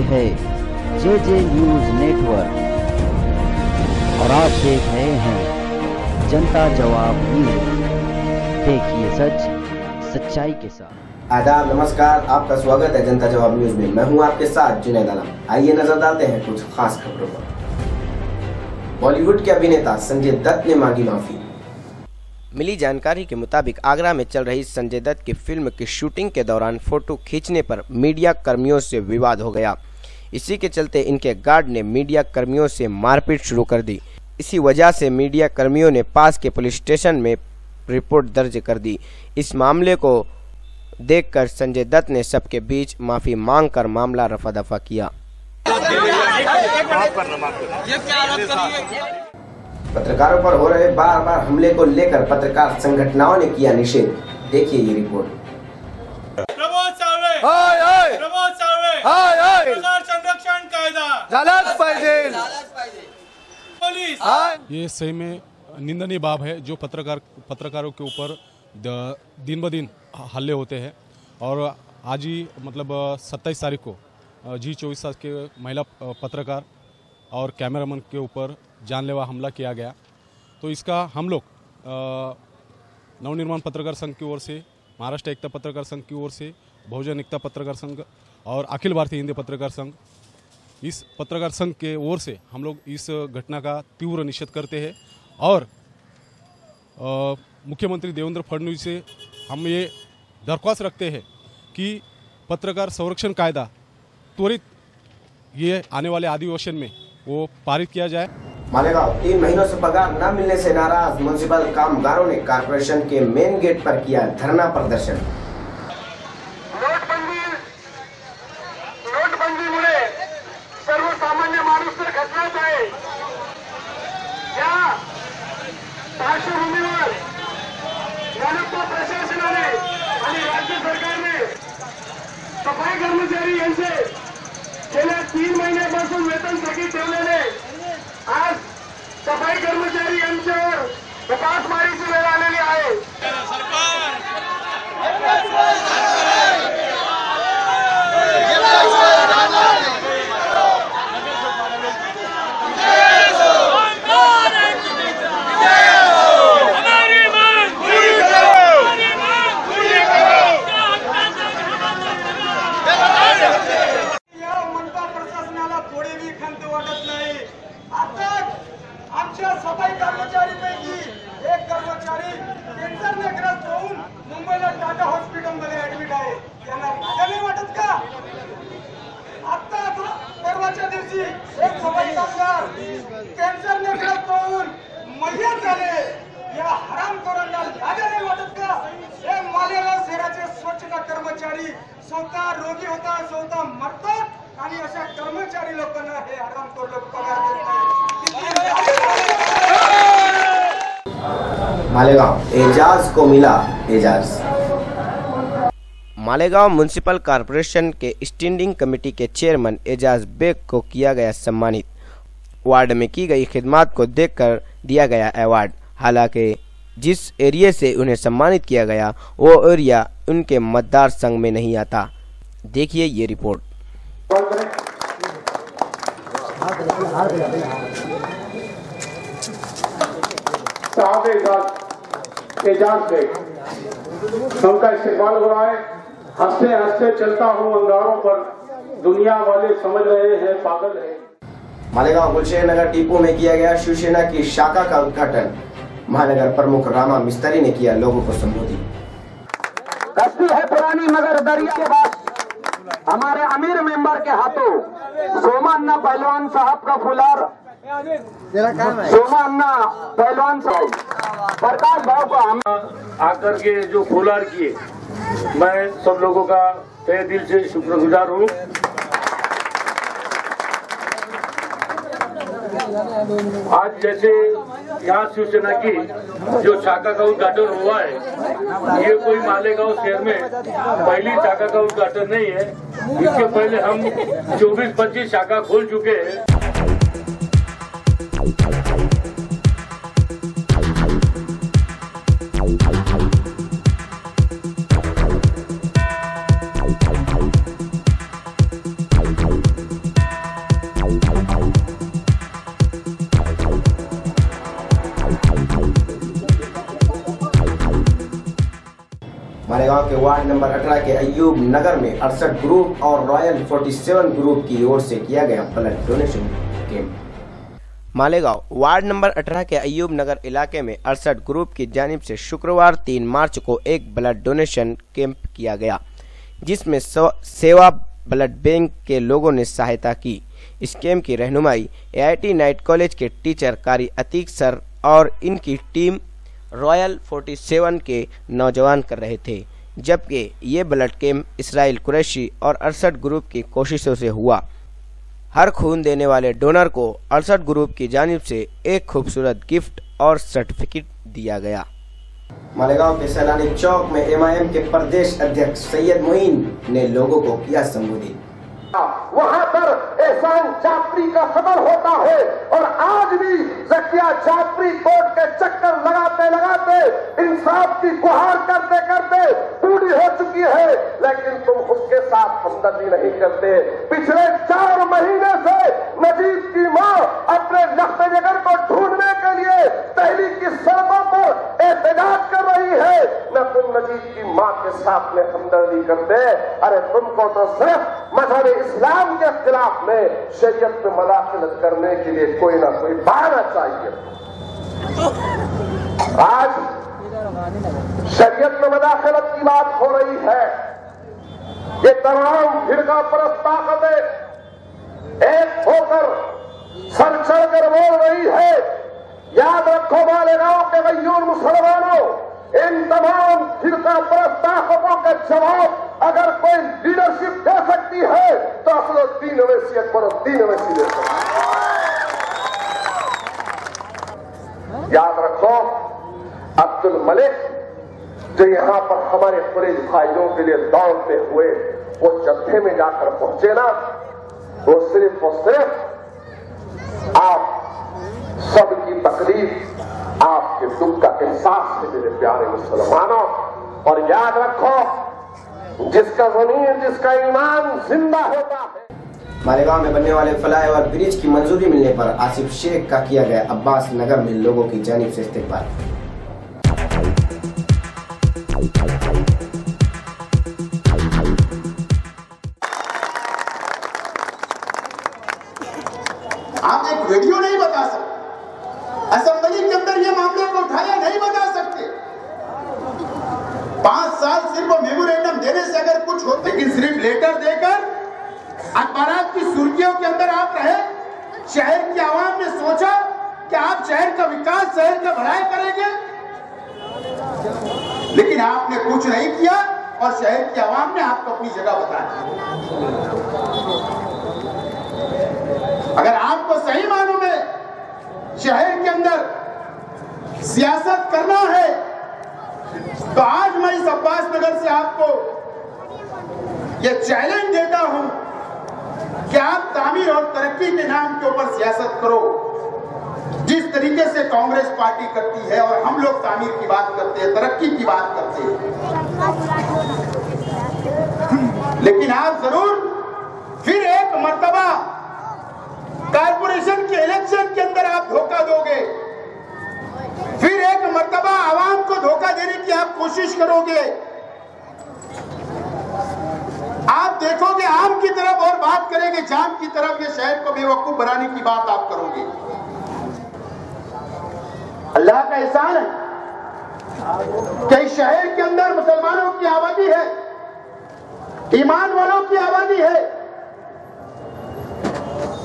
है जे news network और आप देख रहे हैं जनता जवाब न्यूज। देखिए सच सच्चाई के साथ। आदाब, नमस्कार, आपका स्वागत है जनता जवाब न्यूज में। मैं हूं आपके साथ जुनैद आलम। आइए नजर डालते हैं कुछ खास खबरों पर। बॉलीवुड के अभिनेता संजय दत्त ने मांगी माफी। मिली जानकारी के मुताबिक आगरा में चल रही संजय दत्त की फिल्म की शूटिंग के दौरान फोटो खींचने पर मीडिया कर्मियों से विवाद हो गया। इसी के चलते इनके गार्ड ने मीडिया कर्मियों से मारपीट शुरू कर दी। इसी वजह से मीडिया कर्मियों ने पास के पुलिस स्टेशन में रिपोर्ट दर्ज कर दी। इस मामले को देखकर संजय दत्त ने सबके बीच माफी मांगकर मामला रफा दफा किया। पत्रकारों पर हो रहे बार बार हमले को लेकर पत्रकार संगठनों ने किया निषेध। देखिए ये रिपोर्ट। संरक्षण कायदा झालाच पाहिजे। पुलिस ये सही में निंदनीय बात है जो पत्रकारों के ऊपर दिन ब दिन हल्ले होते हैं। और आज ही मतलब 27 तारीख को G24 के महिला पत्रकार और कैमरामैन के ऊपर जानलेवा हमला किया गया। तो इसका हम लोग नवनिर्माण पत्रकार संघ की ओर से, महाराष्ट्र एकता पत्रकार संघ की ओर से, बहुजन एकता पत्रकार संघ और अखिल भारतीय हिंदी पत्रकार संघ, इस पत्रकार संघ के ओर से हम लोग इस घटना का तीव्र निषेध करते हैं। और मुख्यमंत्री देवेंद्र फडणवीस से हम ये दरख्वास्त रखते हैं कि पत्रकार संरक्षण कायदा त्वरित ये आने वाले अधिवेशन में वो पारित किया जाए। मालेगांव 3 महीनों से पगार न मिलने से नाराज म्युनिसिपल कामगारों ने कारपोरेशन के मेन गेट पर किया धरना प्रदर्शन। नोटबंदीमुळे सर्वसामान्य माणूस तर खचलाच आहे। या पार्श्वभूमीवर मनपा प्रशासनाने आणि राज्य सरकारने सफाई कर्मचारी यांचे गेल्या 3 महिन्यापासून वेतन थकीत ठेवलेले आज सफाई कर्मचारी यांच्यावर उपासमारीची वेळ आलेली आहे। सफाई कर्मचारीपैकी एक कर्मचारी कॅन्सरने ग्रस्त होऊन मुंबईला टाटा हॉस्पिटलमध्ये ऍडमिट आहे। त्यांना लाजा नाही वाटत का? आता परवाच्या दिवशी एक सफाई कामगार कॅन्सरने ग्रस्त होऊन मयत झाले। या हरामखोरांना लाजा नाही वाटत का? हे मालेगाव शहराचे स्वच्छता कर्मचारी स्वतः रोगी होतात, स्वतः मरतात आणि अशा कर्मचारी लोकांना हे हरामखोर लोक पगार देत नाही। मालेगांव एजाज को मिला एजाज। मालेगांव म्युनिसिपल कॉर्पोरेशन के स्टैंडिंग कमेटी के चेयरमैन एजाज बेग को किया गया सम्मानित। वार्ड में की गई खिदमत को देखकर दिया गया अवार्ड। हालांकि जिस एरिया से उन्हें सम्मानित किया गया वो एरिया उनके मतदार संघ में नहीं आता। देखिए ये रिपोर्ट। एजाज बेग उनका इस्तेमाल हो रहा है। हंसते हंसते चलता हूँ अंगारों पर, दुनिया वाले समझ रहे हैं पागल है। मालेगांव गुलशेर नगर टीपू में किया गया शिवसेना की शाखा का उद्घाटन। महानगर प्रमुख रामा मिस्त्री ने किया लोगों को संबोधित। कस्ती है पुरानी मगर दरिया के बाद हमारे अमीर मेंबर के हाथों सोमा अन्ना पहलवान साहब का फुलार, सोमा अन्ना पहलवान साहब प्रकाश भाव को हम आकर के जो फुलार किए, मैं सब लोगों का तहे दिल से शुक्रगुजार हूँ। आज जैसे यहाँ शिवसेना की जो शाखा का उद्घाटन हुआ है, ये कोई मालेगांव शहर में पहली शाखा का उद्घाटन नहीं है। इसके पहले हम 24-25 शाखा खोल चुके हैं। नंबर 18 के अयूब नगर में 68 ग्रुप और रॉयल 47 ग्रुप की ओर से किया गया blood donation camp. Malegaon ward number 18 के अयूब नगर इलाके में 68 ग्रुप की जानिब से शुक्रवार 3 मार्च को एक ब्लड डोनेशन कैंप किया गया, जिसमें सेवा ब्लड बैंक के लोगों ने सहायता की। इस कैंप की रहनुमाई AIT नाइट कॉलेज के टीचर कारी अतीक सर और इनकी टीम रॉयल 47 के नौजवान कर रहे थे, जबकि ये ब्लड कैंप इसराइल कुरैशी और 68 ग्रुप की कोशिशों से हुआ। हर खून देने वाले डोनर को 68 ग्रुप की जानिब से एक खूबसूरत गिफ्ट और सर्टिफिकेट दिया गया। मालेगांव के सैलानी चौक में MIM के प्रदेश अध्यक्ष सैयद मोइन ने लोगों को किया संबोधित। वहां पर एहसान जाफरी का कत्ल होता है और आज भी जकिया जाफरी कोर्ट के चक्कर लगाते लगाते इंसाफ की गुहार करते करते बूढ़ी हो चुकी है, लेकिन तुम उसके साथ हमदर्दी नहीं करते। पिछले 4 महीने से नजीब की मां अपने लख्ते जिगर को ढूंढने के लिए दिल्ली की सड़कों पर एहतजाज कर रही है, न तुम नजीब की मां के साथ में हमदर्दी करते। अरे तुमको तो सिर्फ मजहब इस्लाम के खिलाफ में शरीयत में मदाखलत करने के लिए कोई ना कोई बहाना चाहिए। आज शरीयत में मदाखलत की बात हो रही है। ये तमाम फिरका परस्त ताकतें एक होकर सर चढ़कर बोल रही है। याद रखो मालेगांव के गयूर मुसलमानों, इन तमाम फिरका परस्त ताकतों का जवाब अगर कोई लीडरशिप दे सकती है तो असलुद्दीन अवैसी अकबरुद्दीन अवैसी दे सकती है। याद रखो, अब्दुल मलिक जो यहां पर हमारे कुरैश भाइयों के लिए दौड़ते हुए वो जत्थे में जाकर पहुंचे ना, वो सिर्फ और सिर्फ आप सबकी तकलीफ, आपके दुख का एहसास है मेरे प्यारे मुसलमानों। और याद रखो, जिसका ज़मीर, जिसका ईमान जिंदा होता है। मालेगांव में बनने वाले फ्लाईओवर ब्रिज की मंजूरी मिलने पर आसिफ शेख का किया गया अब्बास नगर में लोगों की जानिब से इस्तकबाल। आप एक वीडियो नहीं बता सकते, असेंबली के अंदर ये मामले को उठाया नहीं बता सकते। 5 साल सिर्फ मेमोरेंडम देने से अगर कुछ हो, लेकिन सिर्फ लेटर देकर अखबारात की सुर्खियों के अंदर आप रहे। शहर की आवाम ने सोचा कि आप शहर का विकास, शहर का भलाई करेंगे, लेकिन आपने कुछ नहीं किया और शहर की आवाम ने आपको अपनी जगह बताया। अगर आपको सही मानों में शहर के अंदर सियासत करना है तो आज मैं इस अब्बास नगर से आपको यह चैलेंज देता हूं कि आप तामीर और तरक्की के नाम के ऊपर सियासत करो, जिस तरीके से कांग्रेस पार्टी करती है। और हम लोग तामीर की बात करते हैं, तरक्की की बात करते हैं, लेकिन आप जरूर फिर एक मर्तबा कारपोरेशन के इलेक्शन के अंदर आप धोखा दोगे, फिर एक मर्तबा आवाम को धोखा देने की आप कोशिश करोगे। आप देखोगे आम की तरफ और बात करेंगे जाम की तरफ। ये शहर को बेवकूफ बनाने की बात आप करोगे। अल्लाह का एहसान है कि इस शहर के अंदर मुसलमानों की आबादी है, ईमान वालों की आबादी है।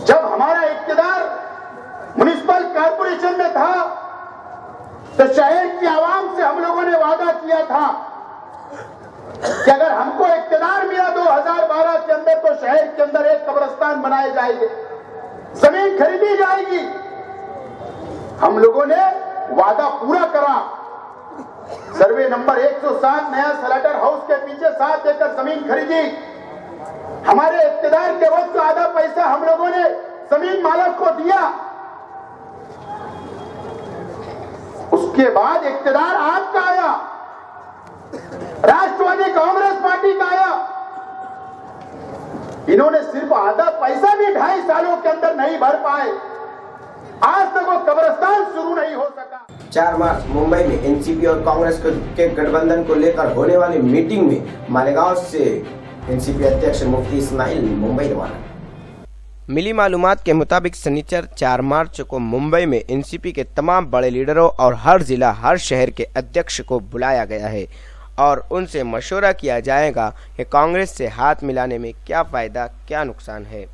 जब हमारा इख्तियार म्युनिसिपल कॉर्पोरेशन में था तो शहर की आवाम से हम लोगों ने वादा किया था कि अगर हमको इख्तियार मिला 2012 के अंदर तो शहर के अंदर एक कब्रिस्तान बनाए जाएंगे, जमीन खरीदी जाएगी। हम लोगों ने वादा पूरा करा। सर्वे नंबर 107 नया स्लाटर हाउस के पीछे 7 एकड़ जमीन खरीदी। हमारे इख्तियार के वक्त आधा पैसा हम लोगों ने जमीन मालिक को दिया। उसके बाद इख्तियार आपका आया, राष्ट्रवादी कांग्रेस पार्टी का आया। इन्होंने सिर्फ आधा पैसा भी 2.5 सालों के अंदर नहीं भर पाए। आज तक वो कब्रिस्तान शुरू नहीं हो सका। 4 मार्च मुंबई में एनसीपी और कांग्रेस के गठबंधन को लेकर होने वाली मीटिंग में मालेगांव से एनसीपी अध्यक्ष मुफ्ती इस्माइल मुंबई रवाना। मिली मालूमात के मुताबिक शनिचर 4 मार्च को मुंबई में एनसीपी के तमाम बड़े लीडरों और हर जिला हर शहर के अध्यक्ष को बुलाया गया है और उनसे मशवरा किया जाएगा कि कांग्रेस से हाथ मिलाने में क्या फायदा क्या नुकसान है।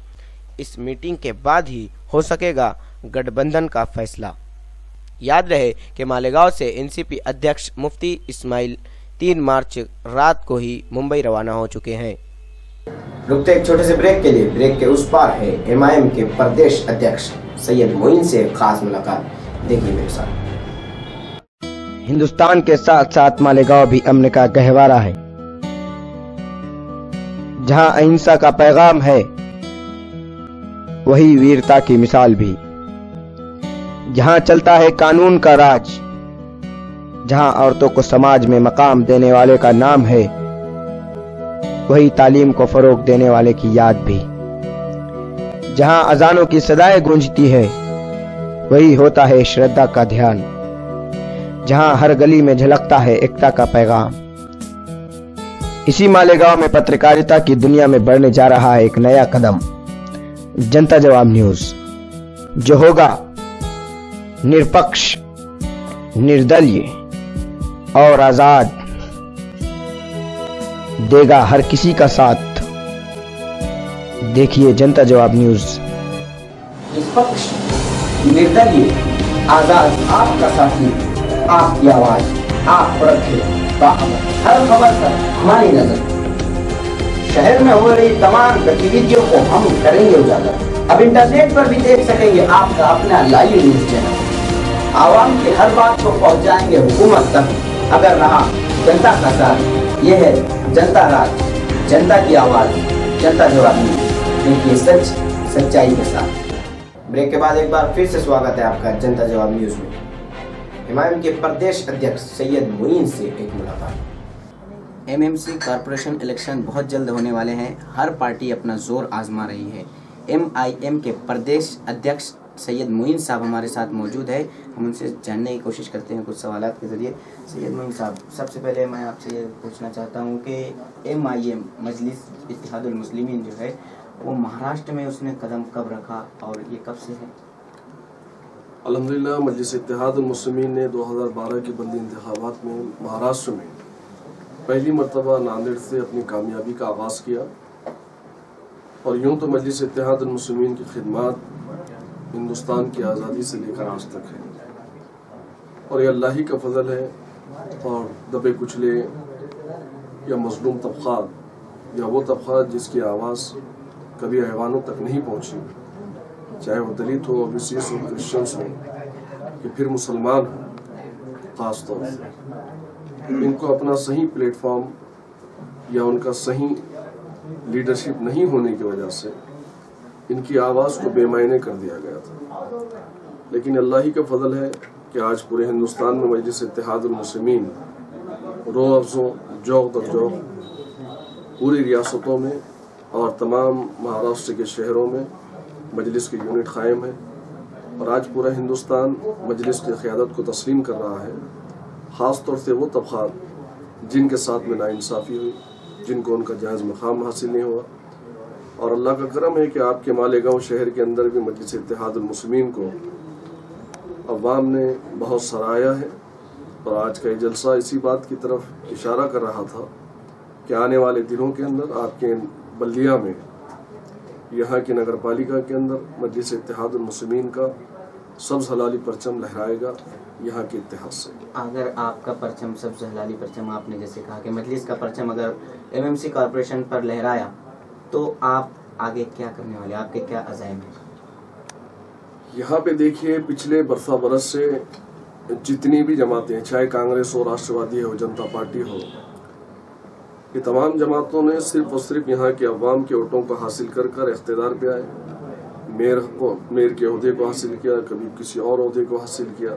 इस मीटिंग के बाद ही हो सकेगा गठबंधन का फैसला। याद रहे कि मालेगांव से एनसीपी अध्यक्ष मुफ्ती इस्माइल 3 मार्च रात को ही मुंबई रवाना हो चुके हैं। रुकते एक छोटे से ब्रेक के लिए, ब्रेक के उस पार है एमआईएम के प्रदेश अध्यक्ष सैयद मोइन से खास मुलाकात। देखिए मेरे साथ। हिंदुस्तान के साथ साथ मालेगांव भी अमन का गहवारा है, जहां अहिंसा का पैगाम है वही वीरता की मिसाल भी, जहां चलता है कानून का राज, जहां औरतों को समाज में मकाम देने वाले का नाम है वही तालीम को फरोग देने वाले की याद भी, जहां अजानों की सदाएं गूंजती है वही होता है श्रद्धा का ध्यान, जहां हर गली में झलकता है एकता का पैगाम। इसी मालेगांव में पत्रकारिता की दुनिया में बढ़ने जा रहा है एक नया कदम, जनता जवाब न्यूज, जो होगा निष्पक्ष, निर्दलीय और आजाद, देगा हर किसी का साथ। देखिए जनता जवाब न्यूज। निष्पक्ष, निर्दलीय, आजाद, आपका साथी, आपकी आवाज, आप पर हर खबर पर हमारी नजर। शहर में हो रही तमाम गतिविधियों को हम करेंगे उजागर। अब इंटरनेट पर भी देख सकेंगे आपका अपना लाइव न्यूज चैनल। आवाम की हर बात को पहुंचाएंगे हुकूमत तक अगर रहा जनता का साथ। ये है जनता राज, जनता की आवाज, जनता जवाब न्यूज। देखिए सच सच्चाई के साथ। ब्रेक के बाद एक बार फिर से स्वागत है आपका जनता जवाब न्यूज में। एमआईएम के प्रदेश अध्यक्ष सैयद मोइन से एक मुलाकात। एमएमसी कॉरपोरेशन इलेक्शन बहुत जल्द होने वाले हैं। हर पार्टी अपना जोर आजमा रही है। एमआईएम के प्रदेश अध्यक्ष सैयद मोइन साहब हमारे साथ मौजूद है। हम उनसे जानने की कोशिश करते हैं कुछ सवालात के ज़रिए। सैयद मोइन साहब, सबसे पहले मैं आपसे ये पूछना चाहता हूँ कि एमआईएम मजलिस इत्तेहादुल मुस्लिमीन जो है वो महाराष्ट्र में उसने कदम कब रखा और ये कब से है? अल्हम्दुलिल्लाह मजलिस इत्तेहादुल मुस्लिमीन ने 2012 के बल्दी इंतखाबात में महाराष्ट्र में पहली मरतबा नांदेड़ से अपनी कामयाबी का आगाज़ किया। और यूँ तो मजलिस इत्तेहादुल मुस्लिमीन की खिदमत हिंदुस्तान की आज़ादी से लेकर आज तक है और ये अल्लाह ही का फजल है। और दबे कुचले या मजलूम तबक़ात या वो तबक़ात जिसकी आवाज़ कभी ऐवानों तक नहीं पहुँची, चाहे वो दलित हो, ओबीसीज हो, क्रिश्चियंस हो कि फिर मुसलमान हो, ख़ास तौर से इनको अपना सही प्लेटफॉर्म या उनका सही लीडरशिप नहीं होने की वजह से इनकी आवाज़ को बेमायने कर दिया गया था। लेकिन अल्लाह ही का फजल है कि आज पूरे हिंदुस्तान में मजलिस इत्तेहादुल मुस्लिमीन रो अफ़ज़ों जौक दर जौक पूरी रियासतों में और तमाम महाराष्ट्र के शहरों में मजलिस की यूनिट कायम है। और आज पूरा हिंदुस्तान मजलिस की क़यादत को तस्लीम कर रहा है, ख़ास तौर से वो तबक़ात जिनके साथ में नाइंसाफ़ी हुई, जिनको उनका जायज़ मकाम हासिल नहीं हुआ। और अल्लाह का करम है कि आपके मालेगांव शहर के अंदर भी मजलिस इत्तेहादुल मुस्लिमीन को अवाम ने बहुत सराहा है। और आज का ये जलसा इसी बात की तरफ इशारा कर रहा था कि आने वाले दिनों के अंदर आपके बल्दिया में, यहाँ की नगर पालिका के अंदर मजलिस इत्तेहादुल मुस्लिमीन का सब्ज़ हलाली परचम लहराएगा यहाँ के इतिहास से। अगर आपका परचम सब्ज़ हलाली परचम, आपने जैसे कहा कि मजलिस का परचम अगर एमएमसी कॉरपोरेशन पर लहराया तो आप आगे क्या करने वाले, आपके क्या अज़ाइम हैं? यहाँ पे देखिए, पिछले बरसा बरस से जितनी भी जमातें, चाहे कांग्रेस हो, राष्ट्रवादी हो, जनता पार्टी हो, ये तमाम जमातों ने सिर्फ और सिर्फ यहाँ के अवाम के वोटों को हासिल कर कर इख्तिदार पे आए। मेयर के ओहदे को हासिल किया, कभी किसी और ओहदे को हासिल किया।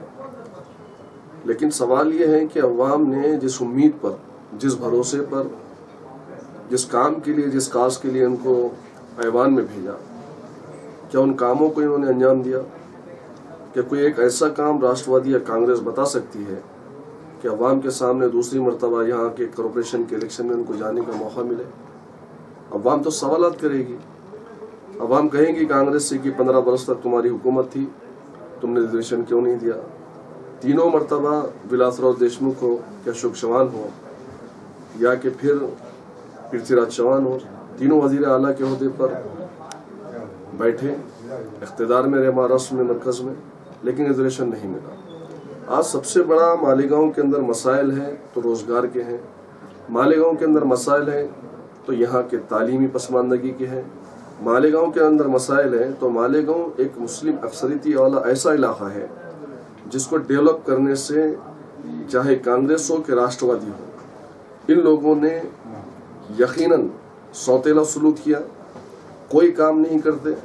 लेकिन सवाल ये है कि अवाम ने जिस उम्मीद पर, जिस भरोसे पर, जिस काम के लिए, जिस काज के लिए उनको ऐवान में भेजा, क्या उन कामों को इन्होंने अंजाम दिया? कि कोई एक ऐसा काम राष्ट्रवादी या कांग्रेस बता सकती है कि अवाम के सामने दूसरी मरतबा यहाँ के कॉरपोरेशन के इलेक्शन में उनको जाने का मौका मिले? अवाम तो सवालात करेगी। अवाम कहेंगी कांग्रेस से कि 15 बरस तक तुम्हारी हुकूमत थी, तुमने रिजर्वेशन क्यों नहीं दिया? तीनों मरतबा विलासराव देशमुख हो या अशोक चौहान हो या कि फिर पृथ्वीराज चौहान हो, तीनों वजीर आला के ओहदे पर बैठे, इख्तिदार में रहे महाराष्ट्र में, मरकज में, लेकिन रिजर्वेशन नहीं मिला। आज सबसे बड़ा मालेगांव के अंदर मसाइल है तो रोजगार के हैं, मालेगांव के अंदर मसाइल है तो यहाँ के तालीमी पसमानदगी के हैं, मालेगांव के अंदर मसाइल है तो मालेगांव एक मुस्लिम अक्सरियती वाला ऐसा इलाका है जिसको डेवलप करने से चाहे कांग्रेस हो कि राष्ट्रवादी हो, इन लोगों ने यकीनन सौतेला सलूक किया, कोई काम नहीं करते।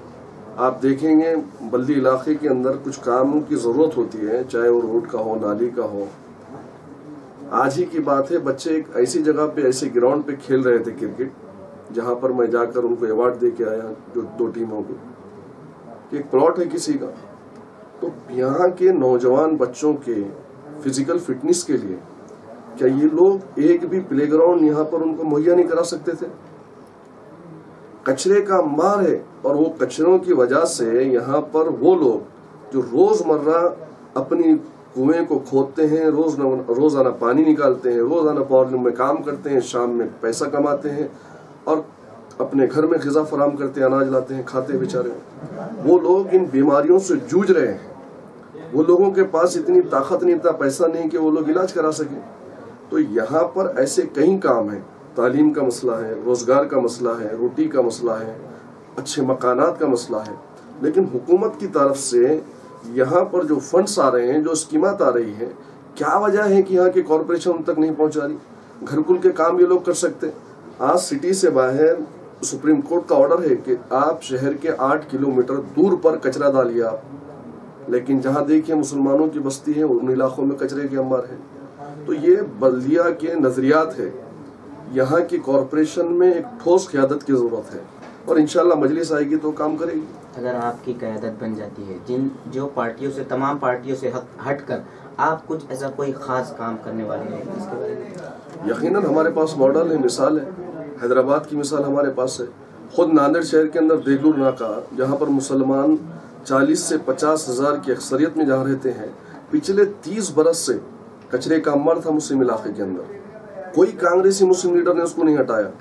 आप देखेंगे बल्दी इलाके के अंदर कुछ कामों की जरूरत होती है, चाहे वो रोड का हो, नाली का हो। आज ही की बात है, बच्चे एक ऐसी जगह पे, ऐसे ग्राउंड पे खेल रहे थे क्रिकेट, जहां पर मैं जाकर उनको अवार्ड दे के आया, जो 2 टीमों को। एक प्लॉट है किसी का, तो यहाँ के नौजवान बच्चों के फिजिकल फिटनेस के लिए क्या ये लोग एक भी प्लेग्राउंड यहाँ पर उनको मुहैया नहीं करा सकते थे? कचरे का मार है, और वो कचरों की वजह से यहाँ पर वो लोग जो रोजमर्रा अपनी कुएं को खोदते हैं, रोजाना पानी निकालते हैं, रोजाना पावरलूम में काम करते हैं, शाम में पैसा कमाते हैं और अपने घर में ग़िज़ा फराम करते हैं, अनाज लाते हैं, खाते हैं बेचारे, वो लोग इन बीमारियों से जूझ रहे हैं। वो लोगों के पास इतनी ताकत नहीं, इतना पैसा नहीं कि वो लोग इलाज करा सके। तो यहाँ पर ऐसे कई काम हैं, तालीम का मसला है, रोजगार का मसला है, रोटी का मसला है, अच्छे मकानात का मसला है, लेकिन हुकूमत की तरफ से यहाँ पर जो फंड्स आ रहे हैं, जो स्कीमात आ रही है, क्या वजह है कि यहाँ की कॉरपोरेशन उन तक नहीं पहुँचा रही? घरकुल के काम ये लोग कर सकते। आज सिटी से बाहर सुप्रीम कोर्ट का ऑर्डर है कि आप शहर के 8 किलोमीटर दूर पर कचरा डालिए आप, लेकिन जहाँ देखिए मुसलमानों की बस्ती है उन इलाकों में कचरे के अंबार है। तो ये बल्दिया के नजरियात है, यहाँ की कॉरपोरेशन में एक ठोस क़यादत की जरूरत है और इंशाल्लाह मजलिस आएगी तो काम करेगी। अगर आपकी क़यादत बन जाती है, जो पार्टियों से, तमाम पार्टियों से हटकर आप कुछ ऐसा कोई खास काम करने वाले हैं इसके बारे में? यकीनन हमारे पास मॉडल है, मिसाल है, हैदराबाद की मिसाल हमारे पास है। खुद नांदेड़ शहर के अंदर देगलूर नाका, जहाँ पर मुसलमान 40 से 50 हजार की अक्सरियत में जहाँ रहते हैं, पिछले 30 बरस से कचरे का अंबार था मुस्लिम इलाके के अंदर। कोई कांग्रेसी मुस्लिम लीडर ने उसको नहीं हटाया।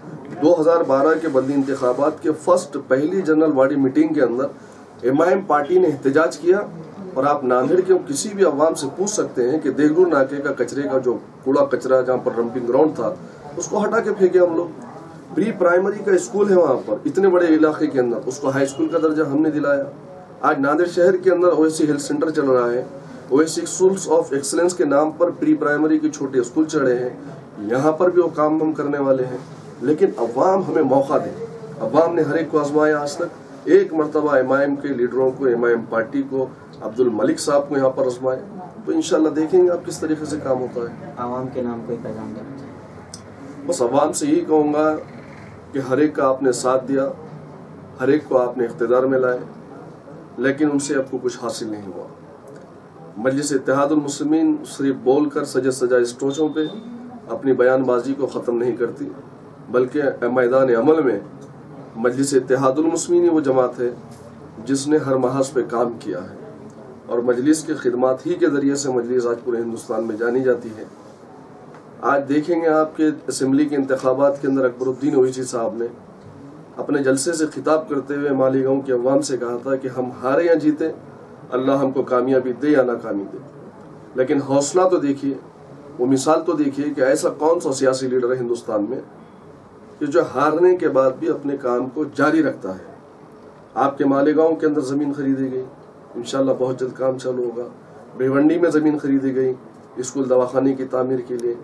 2012 के बल्दी इंतखाबात के पहली जनरल बॉडी मीटिंग के अंदर एमआईएम पार्टी ने एहतजाज किया, और आप नांदेड़ के किसी भी अवाम से पूछ सकते हैं कि देगलूर नाके का कचरे का जो कूड़ा कचरा जहाँ पर डंपिंग ग्राउंड था, उसको हटा के फेंके हम लोग। प्री प्राइमरी का स्कूल है वहाँ पर, इतने बड़े इलाके के अंदर, उसको हाई स्कूल का दर्जा हमने दिलाया। आज नांदेड़ शहर के अंदर ओएसी हेल्थ सेंटर चल रहा है, ओएसी स्कूल्स ऑफ एक्सीलेंस के नाम पर प्री प्राइमरी के छोटे स्कूल चढ़े हैं। यहाँ पर भी वो काम हम करने वाले हैं, लेकिन अवाम हमें मौका दे। अवाम ने हर एक को आजमाया आज तक, एक मरतबा एमआईएम के लीडरों को, एमआईएम पार्टी को, अब्दुल मलिक साहब को यहाँ पर आजमाए, तो इंशाल्लाह देखेंगे आप किस तरीके से काम होता है। आवाम के नाम कोई पैगाम देना चाहिए? बस अवाम से यही कहूँगा कि हर एक का आपने साथ दिया, हर एक को आपने इख्तिदार में लाए, लेकिन उनसे आपको कुछ हासिल नहीं हुआ। मजलिस इत्तेहादुल मुस्लिमीन सिर्फ बोलकर सजे सजाए स्टोचों पे अपनी बयानबाजी को ख़त्म नहीं करती, बल्कि मैदान अमल में मजलिस इत्तेहादुल मुस्लिमीन वो जमात है जिसने हर महाज पे काम किया है, और मजलिस की खिदमात ही के ज़रिए से मजलिस आज पूरे हिंदुस्तान में जानी जाती है। आज देखेंगे आपके असम्बली के इंतखाबात के अंदर अकबरुद्दीन ओवैसी साहब ने अपने जलसे से खिताब करते हुए मालीगांव के अवाम से कहा था कि हम हारे या जीते, अल्लाह हमको कामयाबी दे या नाकामी दे, लेकिन हौसला तो देखिए, वो मिसाल तो देखिए कि ऐसा कौन सा सियासी लीडर है हिंदुस्तान में कि जो हारने के बाद भी अपने काम को जारी रखता है। आपके मालेगांव के अंदर ज़मीन खरीदी गई, इंशाल्लाह बहुत जल्द काम चालू होगा। भिवंडी में ज़मीन खरीदी गई स्कूल दवाखाने की तामीर के लिए,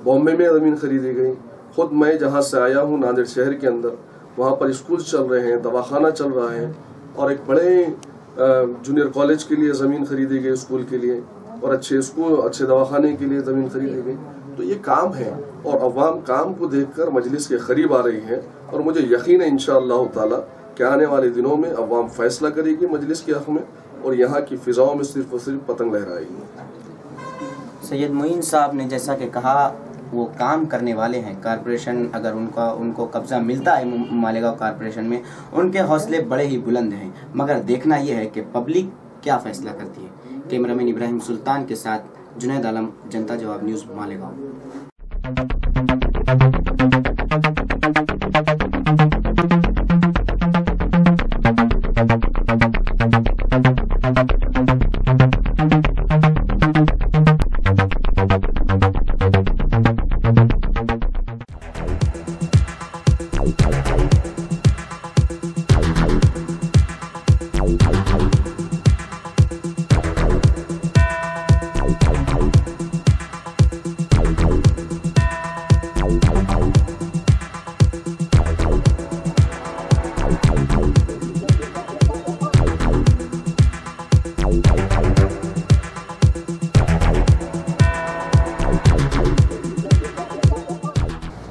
बॉम्बे में ज़मीन खरीदी गई। खुद मैं जहाँ से आया हूँ नांदेड़ शहर के अंदर, वहाँ पर स्कूल चल रहे हैं, दवाखाना चल रहा है, और एक बड़े जूनियर कॉलेज के लिए ज़मीन खरीदी गई स्कूल के लिए, और अच्छे स्कूल, अच्छे दवाखाने के लिए ज़मीन खरीदी गई। तो ये काम है, और अवाम काम को देखकर मजलिस के करीब आ रही है, और मुझे यकीन है इंशाअल्लाह ताला कि आने वाले दिनों में अवाम फैसला करेगी मजलिस के हक़ में, और यहाँ की फिजाओं में सिर्फ और सिर्फ पतंग लहराएगी। सैयद मोइन साहब ने जैसा कि कहा, वो काम करने वाले हैं। कारपोरेशन अगर उनको कब्जा मिलता है मालेगांव कारपोरेशन में, उनके हौसले बड़े ही बुलंद हैं, मगर देखना यह है कि पब्लिक क्या फैसला करती है। कैमरामैन इब्राहिम सुल्तान के साथ जुनैद आलम, जनता जवाब न्यूज़, मालेगांव।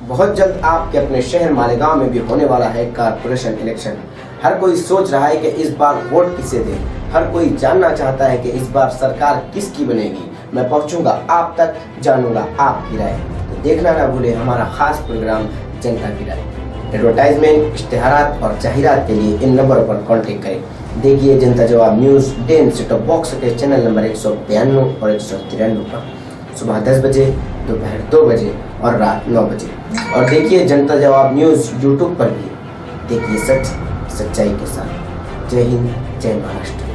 बहुत जल्द आपके अपने शहर मालेगांव में भी होने वाला है कारपोरेशन इलेक्शन। हर कोई सोच रहा है कि इस बार वोट किसे दें। हर कोई जानना चाहता है कि इस बार सरकार किसकी बनेगी। मैं पहुंचूंगा आप तक, जानूंगा आपकी राय। तो देखना ना भूले हमारा खास प्रोग्राम जनता की राय। एडवर्टाइजमेंट, इश्तेहारात और जाहिरात के लिए इन नंबरों पर कॉन्टेक्ट करें। देखिए जनता जवाब न्यूज़ डेन सेटअप बॉक्स के चैनल नंबर 192 और 193 पर सुबह 10 बजे, दोपहर 2 बजे और रात 9 बजे। और देखिए जनता जवाब न्यूज़ यूट्यूब पर भी। देखिए सच सच्चाई के साथ। जय हिंद, जय महाराष्ट्र।